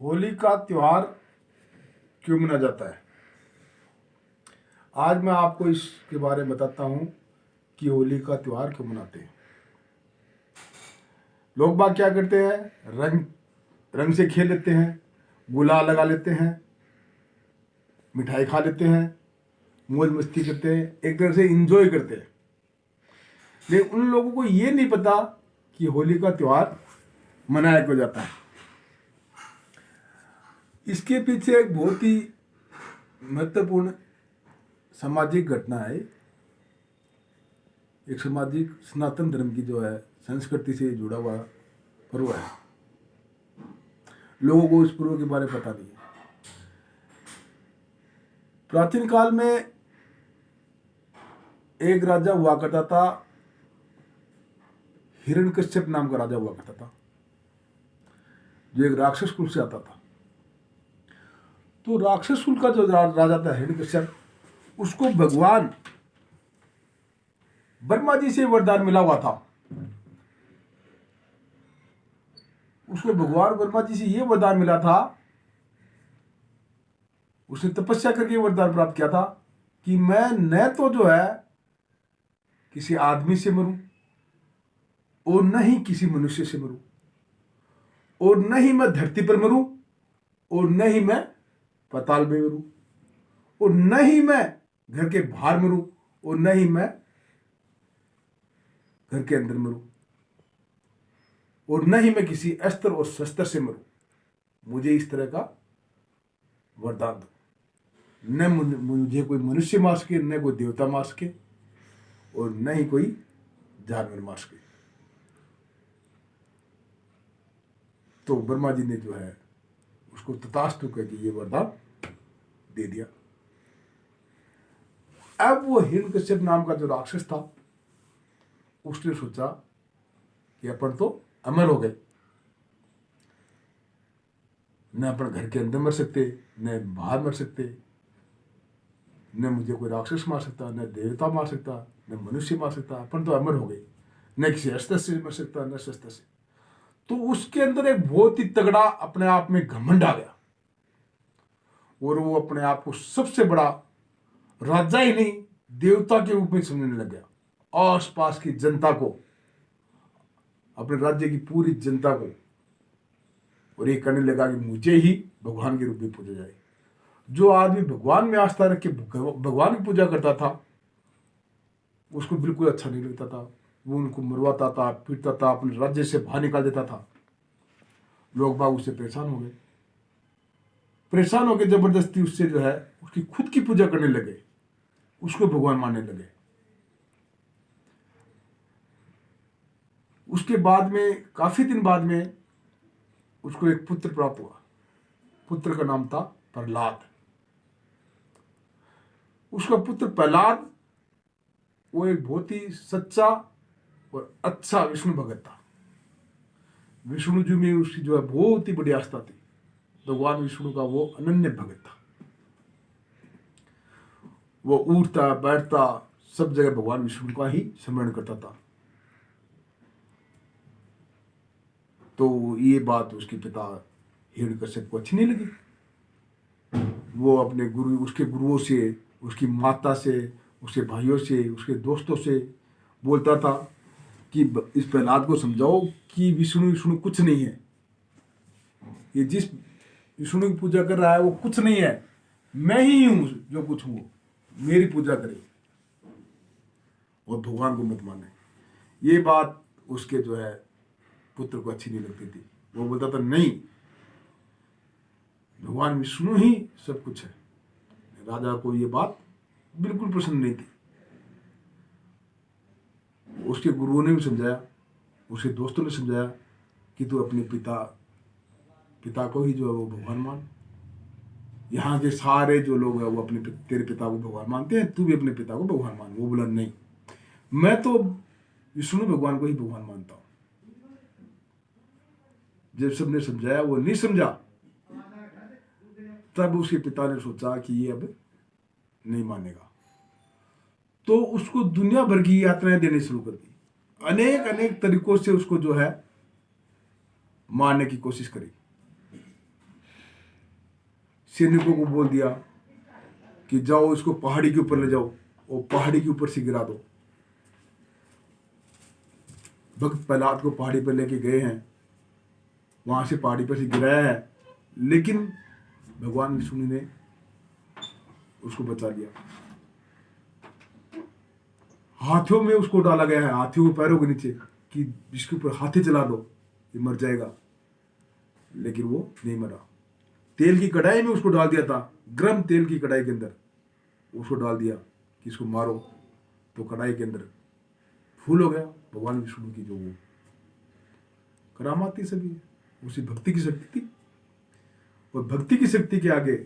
होली का त्योहार क्यों मनाया जाता है। आज मैं आपको इसके बारे में बताता हूँ कि होली का त्योहार क्यों मनाते हैं। लोग बाग क्या करते हैं, रंग रंग से खेल लेते हैं, गुलाल लगा लेते हैं, मिठाई खा लेते हैं, मौज मस्ती करते हैं, एक तरह से इंजॉय करते हैं। लेकिन उन लोगों को ये नहीं पता कि होली का त्योहार मनाया क्यों जाता है। इसके पीछे एक बहुत ही महत्वपूर्ण सामाजिक घटना है। एक सामाजिक सनातन धर्म की जो है संस्कृति से जुड़ा हुआ पर्व है। लोगों को इस पर्व के बारे में पता नहीं है। प्राचीन काल में एक राजा हुआ करता था, हिरण्यकश्यप नाम का राजा हुआ करता था, जो एक राक्षस कुल से आता था। तो राक्षस कुल का जो राजा था हिरण्यकश्यप, उसको भगवान ब्रह्मा जी से वरदान मिला हुआ था। उसको भगवान ब्रह्मा जी से ये वरदान मिला था, उसने तपस्या करके वरदान प्राप्त किया था कि मैं न तो जो है किसी आदमी से मरूं और न ही किसी मनुष्य से मरूं, और न ही मैं धरती पर मरूं और न ही मैं पाताल में मरूं, और न ही मैं घर के बाहर मरूं और न ही मैं घर के अंदर मरूं, और न ही मैं किसी अस्त्र और शस्त्र से मरूं। मुझे इस तरह का वरदान दो। न मुझे कोई मनुष्य मार सके, न कोई देवता मार सके, और न ही कोई जानवर मार सके। तो ब्रह्मा जी ने जो है उसको तथास्तु करके ये वरदान दे दिया। अब वो हिरण्यकश्यप नाम का जो राक्षस था, उसने सोचा कि अपन तो अमर हो गए, न अपन घर के अंदर मर सकते, न बाहर मर सकते, न मुझे कोई राक्षस मार सकता, न देवता मार सकता, न मनुष्य मार सकता। अपन तो अमर हो गए, न किसी अस्त्र से मर सकता, न शस्त्र से। तो उसके अंदर एक बहुत ही तगड़ा अपने आप में घमंड आ गया, और वो अपने आप को सबसे बड़ा राजा ही नहीं, देवता के रूप में समझने लग गया। आसपास की जनता को, अपने राज्य की पूरी जनता को, और ये कहने लगा कि मुझे ही भगवान के रूप में पूजा जाए। जो आदमी भगवान में आस्था रख के भगवान की पूजा करता था, उसको बिल्कुल अच्छा नहीं लगता था। वो उनको मरवाता था, पीटता था, अपने राज्य से बाहर निकाल देता था। लोग बाग उससे परेशान हो गए। परेशान होकर जबरदस्ती उससे जो है उसकी खुद की पूजा करने लगे, उसको भगवान मानने लगे। उसके बाद में काफी दिन बाद में उसको एक पुत्र प्राप्त हुआ। पुत्र का नाम था प्रहलाद। उसका पुत्र प्रहलाद वो एक बहुत ही सच्चा और अच्छा विष्णु भगत था। विष्णु जी में उसकी जो है बहुत ही बड़ी आस्था थी। भगवान विष्णु का वो अनन्य भगत था। वो उठता बैठता सब जगह भगवान विष्णु का ही स्मरण करता था। तो ये बात उसके पिता हिरण्यकश्यप को अच्छी नहीं लगी। वो अपने गुरु, उसके गुरुओं से, उसकी माता से, उसके भाइयों से, उसके दोस्तों से बोलता था कि इस प्रहलाद को समझाओ कि विष्णु विष्णु कुछ नहीं है। ये जिस विष्णु की पूजा कर रहा है वो कुछ नहीं है, मैं ही हूं जो कुछ हूं। मेरी पूजा करे और भगवान को मत माने। ये बात उसके जो है पुत्र को अच्छी नहीं लगती थी। वो बोलता था नहीं, भगवान विष्णु ही सब कुछ है। राजा को ये बात बिल्कुल पसंद नहीं थी। उसके गुरुओं ने भी समझाया, उसके दोस्तों ने समझाया कि तू अपने पिता को ही जो है वो भगवान मान। यहाँ के सारे जो लोग हैं वो अपने तेरे पिता को भगवान मानते हैं, तू भी अपने पिता को भगवान मान। वो बोला नहीं, मैं तो विष्णु भगवान को ही भगवान मानता हूँ। जब सबने समझाया वो नहीं समझा, तब उसके पिता ने सोचा कि ये अब नहीं मानेगा। तो उसको दुनिया भर की यात्राएं देनी शुरू कर दी। अनेक अनेक तरीकों से उसको जो है मारने की कोशिश करी। सैनिकों को बोल दिया कि जाओ इसको पहाड़ी के ऊपर ले जाओ और पहाड़ी के ऊपर से गिरा दो। भक्त प्रहलाद को पहाड़ी पर लेके गए हैं, वहां से पहाड़ी पर से गिराया है, लेकिन भगवान विष्णु ने उसको बचा लिया। हाथियों में उसको डाला गया है, हाथियों के पैरों के नीचे, कि जिसके ऊपर हाथी चला दो ये मर जाएगा, लेकिन वो नहीं मरा। तेल की कढ़ाई में उसको डाल दिया था, गर्म तेल की कढ़ाई के अंदर उसको डाल दिया कि इसको मारो, तो कढ़ाई के अंदर फूल हो गया। भगवान विष्णु की जो वो करामात थी, सभी उसी भक्ति की शक्ति थी, और भक्ति की शक्ति के आगे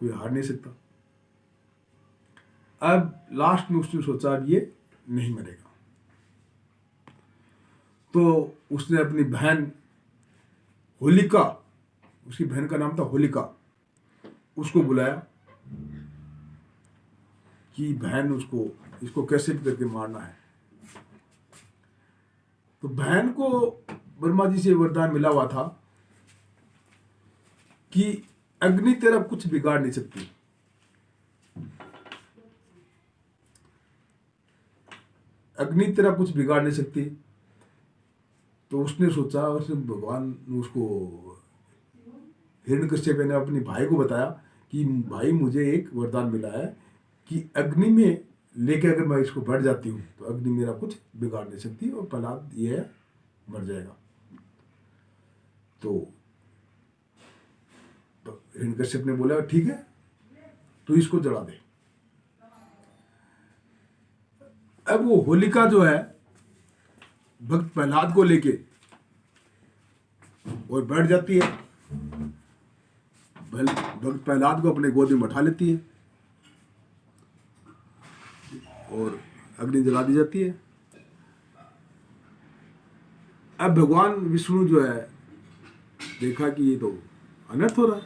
कोई हार नहीं सकता। अब लास्ट में उसने सोचा अब ये नहीं मरेगा, तो उसने अपनी बहन होलिका, उसकी बहन का नाम था होलिका, उसको बुलाया कि बहन इसको कैसे भी करके मारना है। तो बहन को ब्रह्मा जी से वरदान मिला हुआ था कि अग्नि तेरा कुछ बिगाड़ नहीं सकती। अग्नि तेरा कुछ बिगाड़ नहीं सकती। तो उसने सोचा, और भगवान ने उसको, हिरण्यकश्यप ने अपने भाई को बताया कि भाई मुझे एक वरदान मिला है कि अग्नि में लेके अगर मैं इसको बढ़ जाती हूँ तो अग्नि मेरा कुछ बिगाड़ नहीं सकती और प्रहलाद ये मर जाएगा। तो हिरण्यकश्यप ने बोला ठीक है, तो इसको जला दे। अब वो होलिका जो है भक्त प्रहलाद को लेके और बैठ जाती है, भक्त प्रहलाद को अपने गोद में बैठा लेती है और अग्नि जला दी जाती है। अब भगवान विष्णु जो है देखा कि ये तो अनर्थ हो रहा है,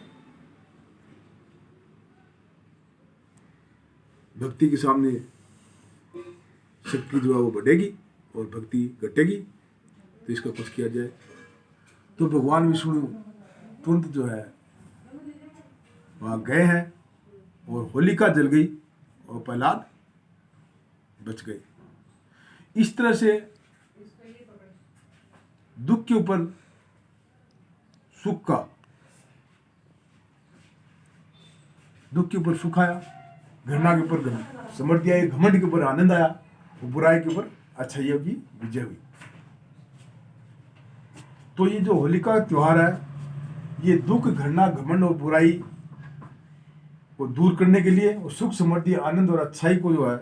भक्ति के सामने शक्ति जो है वो बढ़ेगी और भक्ति घटेगी, तो इसका कुछ किया जाए। तो भगवान विष्णु तुरंत जो है वहाँ गए हैं और होलिका जल गई और प्रहलाद बच गए। इस तरह से दुख के ऊपर सुख का, दुख के ऊपर सुख आया, घृणा के ऊपर समृद्धि आई, घमंड के ऊपर आनंद आया, और बुराई के ऊपर अच्छाइयों की विजय हुई। तो ये जो होलिका का त्योहार है, ये दुख, घृणा, घमंड और बुराई को दूर करने के लिए और सुख, समृद्धि, आनंद और अच्छाई को जो है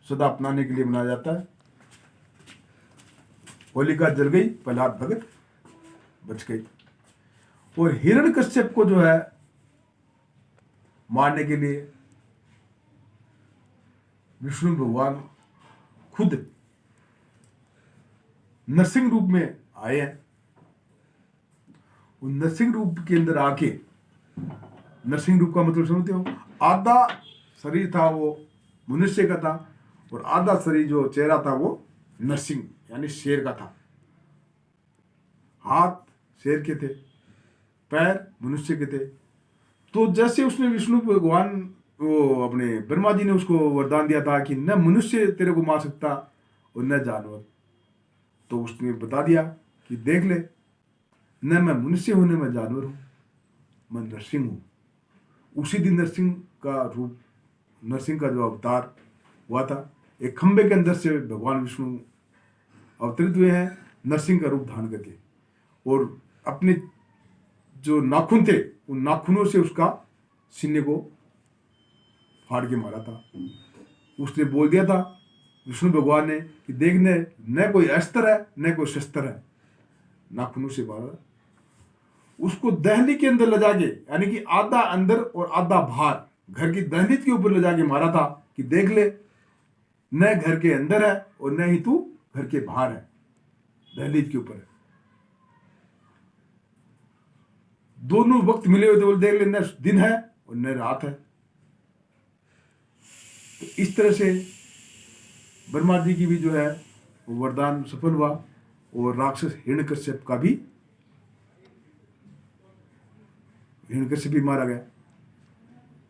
सदा अपनाने के लिए मनाया जाता है। होलिका जल गई, प्रहलाद भगत बच गई। और हिरण्यकश्यप को जो है मारने के लिए विष्णु भगवान खुद नरसिंह रूप में आए हैं। उन नरसिंह रूप के अंदर आके, नरसिंह रूप का मतलब समझते हो, आधा शरीर था वो मनुष्य का था और आधा शरीर जो चेहरा था वो नरसिंह यानी शेर का था। हाथ शेर के थे, पैर मनुष्य के थे। तो जैसे उसने विष्णु भगवान वो अपने ब्रह्मा जी ने उसको वरदान दिया था कि न मनुष्य तेरे को मार सकता और न जानवर, तो उसने बता दिया कि देख ले, न मैं मनुष्य हूं न मैं जानवर हूं, मैं नरसिंह हूं। उसी दिन नरसिंह का रूप, नरसिंह का जो अवतार हुआ था, एक खंबे के अंदर से भगवान विष्णु अवतरित हुए हैं नरसिंह का रूप धारण करके, और अपने जो नाखून थे उन नाखूनों से उसका सीने को फाड़ के मारा था। उसने बोल दिया था विष्णु भगवान ने कि देखने न कोई अस्त्र है न कोई शस्त्र है, नाखूनों से मारा। उसको दहली के अंदर ले जाके, यानी कि आधा अंदर और आधा बाहर, घर की दहलीज के ऊपर ले जाके मारा था कि देख ले, न घर के अंदर है और न ही तू घर के बाहर है, दहलीज के ऊपर है। दोनों वक्त मिले हुए थे, बोल देख ले, न दिन है और न रात है। तो इस तरह से ब्रह्मा जी की भी जो है वो वरदान सफल हुआ और राक्षस हिरण्यकश्यप का भी हिरण्यकश्यप भी मारा गया।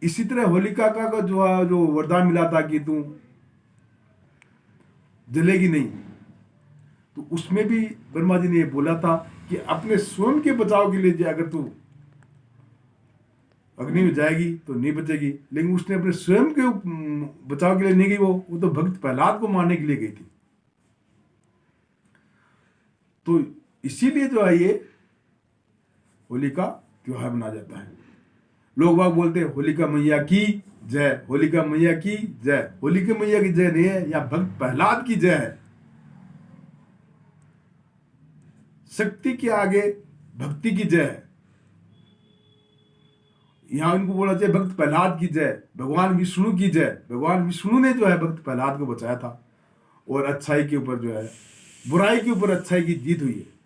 इसी तरह होलिका का जो वरदान मिला था कि तू जलेगी नहीं, तो उसमें भी ब्रह्मा जी ने ये बोला था कि अपने स्वयं के बचाव के लिए अगर तू अग्नि में जाएगी तो नहीं बचेगी। लेकिन उसने अपने स्वयं के बचाव के लिए नहीं गई, वो तो भक्त प्रहलाद को मारने के लिए गई थी। तो इसीलिए जो है ये होली का त्योहार मनाया जाता है। लोग बाग बोलते हैं होलिका मैया की जय, होलिका मैया की जय। होलिका मैया की जय नहीं है, या भक्त प्रहलाद की जय है। शक्ति के आगे भक्ति की जय है। यहां उनको बोला चाहिए भक्त प्रहलाद की जय, भगवान विष्णु की जय। भगवान विष्णु ने जो है भक्त प्रहलाद को बचाया था, और अच्छाई के ऊपर जो है, बुराई के ऊपर अच्छाई की जीत हुई है।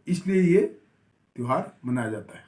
इसलिए ये त्योहार मनाया जाता है।